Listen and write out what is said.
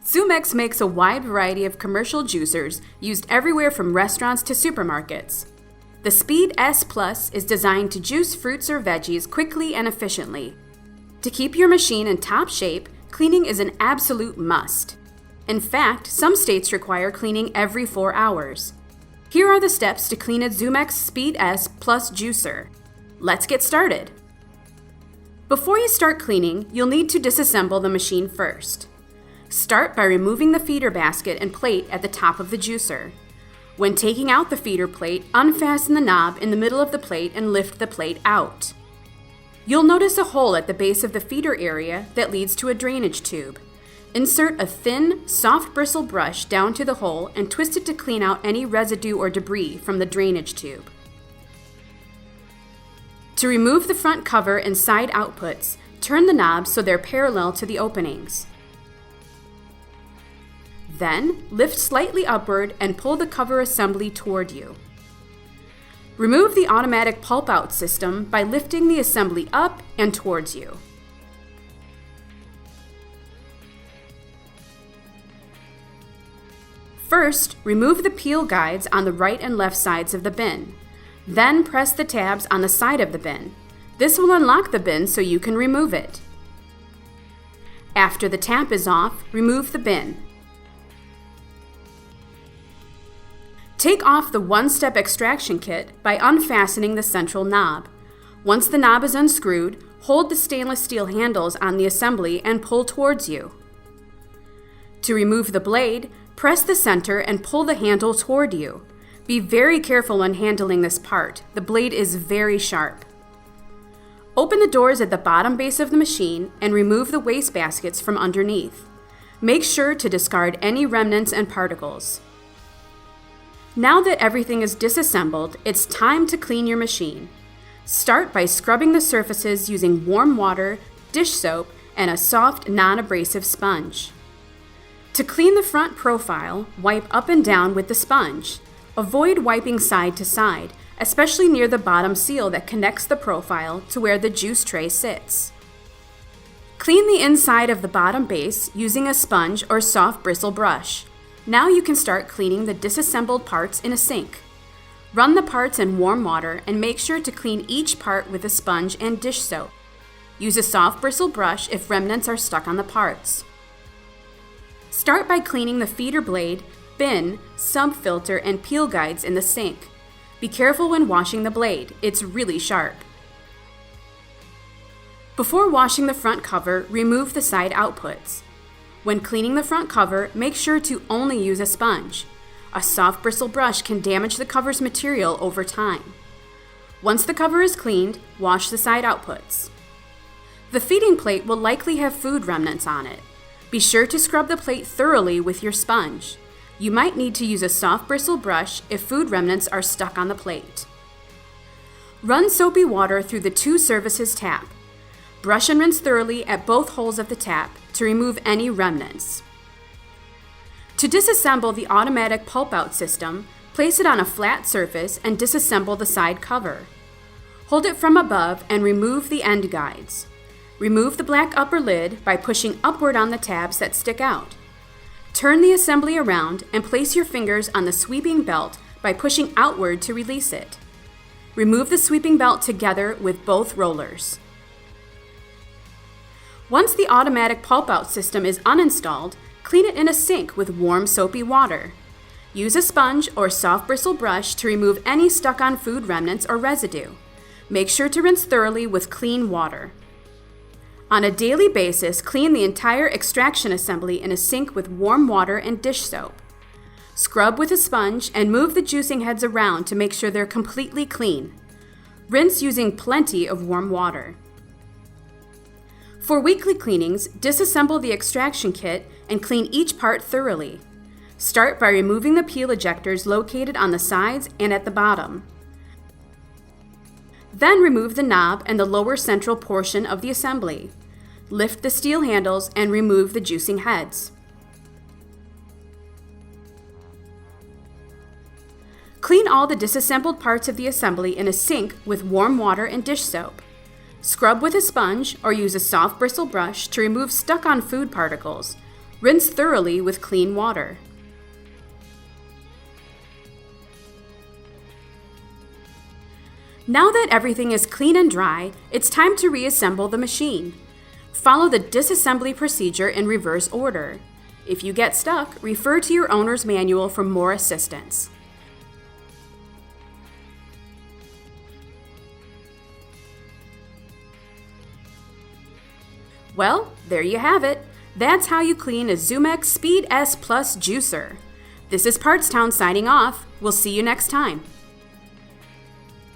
Zumex makes a wide variety of commercial juicers used everywhere from restaurants to supermarkets. The Speed S Plus is designed to juice fruits or veggies quickly and efficiently. To keep your machine in top shape, cleaning is an absolute must. In fact, some states require cleaning every 4 hours. Here are the steps to clean a Zumex Speed S Plus juicer. Let's get started. Before you start cleaning, you'll need to disassemble the machine first. Start by removing the feeder basket and plate at the top of the juicer. When taking out the feeder plate, unfasten the knob in the middle of the plate and lift the plate out. You'll notice a hole at the base of the feeder area that leads to a drainage tube. Insert a thin, soft bristle brush down to the hole and twist it to clean out any residue or debris from the drainage tube. To remove the front cover and side outputs, turn the knobs so they're parallel to the openings. Then, lift slightly upward and pull the cover assembly toward you. Remove the Automatic PulpOut System by lifting the assembly up and towards you. First, remove the peel guides on the right and left sides of the bin. Then press the tabs on the side of the bin. This will unlock the bin so you can remove it. After the tap is off, remove the bin. Take off the one-step extraction kit by unfastening the central knob. Once the knob is unscrewed, hold the stainless steel handles on the assembly and pull towards you. To remove the blade, press the center and pull the handle toward you. Be very careful when handling this part. The blade is very sharp. Open the doors at the bottom base of the machine and remove the waste baskets from underneath. Make sure to discard any remnants and particles. Now that everything is disassembled, it's time to clean your machine. Start by scrubbing the surfaces using warm water, dish soap, and a soft, non-abrasive sponge. To clean the front profile, wipe up and down with the sponge. Avoid wiping side to side, especially near the bottom seal that connects the profile to where the juice tray sits. Clean the inside of the bottom base using a sponge or soft bristle brush. Now you can start cleaning the disassembled parts in a sink. Run the parts in warm water and make sure to clean each part with a sponge and dish soap. Use a soft bristle brush if remnants are stuck on the parts. Start by cleaning the feeder blade, bin, sump filter, and peel guides in the sink. Be careful when washing the blade, it's really sharp. Before washing the front cover, remove the side outputs. When cleaning the front cover, make sure to only use a sponge. A soft bristle brush can damage the cover's material over time. Once the cover is cleaned, wash the side outputs. The feeding plate will likely have food remnants on it. Be sure to scrub the plate thoroughly with your sponge. You might need to use a soft bristle brush if food remnants are stuck on the plate. Run soapy water through the two services tap. Brush and rinse thoroughly at both holes of the tap to remove any remnants. To disassemble the Automatic PulpOut System, place it on a flat surface and disassemble the side cover. Hold it from above and remove the end guides. Remove the black upper lid by pushing upward on the tabs that stick out. Turn the assembly around and place your fingers on the sweeping belt by pushing outward to release it. Remove the sweeping belt together with both rollers. Once the Automatic PulpOut System is uninstalled, clean it in a sink with warm soapy water. Use a sponge or soft bristle brush to remove any stuck-on food remnants or residue. Make sure to rinse thoroughly with clean water. On a daily basis, clean the entire extraction assembly in a sink with warm water and dish soap. Scrub with a sponge and move the juicing heads around to make sure they're completely clean. Rinse using plenty of warm water. For weekly cleanings, disassemble the extraction kit and clean each part thoroughly. Start by removing the peel ejectors located on the sides and at the bottom. Then remove the knob and the lower central portion of the assembly. Lift the steel handles and remove the juicing heads. Clean all the disassembled parts of the assembly in a sink with warm water and dish soap. Scrub with a sponge or use a soft bristle brush to remove stuck-on food particles. Rinse thoroughly with clean water. Now that everything is clean and dry, it's time to reassemble the machine. Follow the disassembly procedure in reverse order. If you get stuck, refer to your owner's manual for more assistance. Well, there you have it. That's how you clean a Zumex Speed S Plus juicer. This is Partstown signing off. We'll see you next time.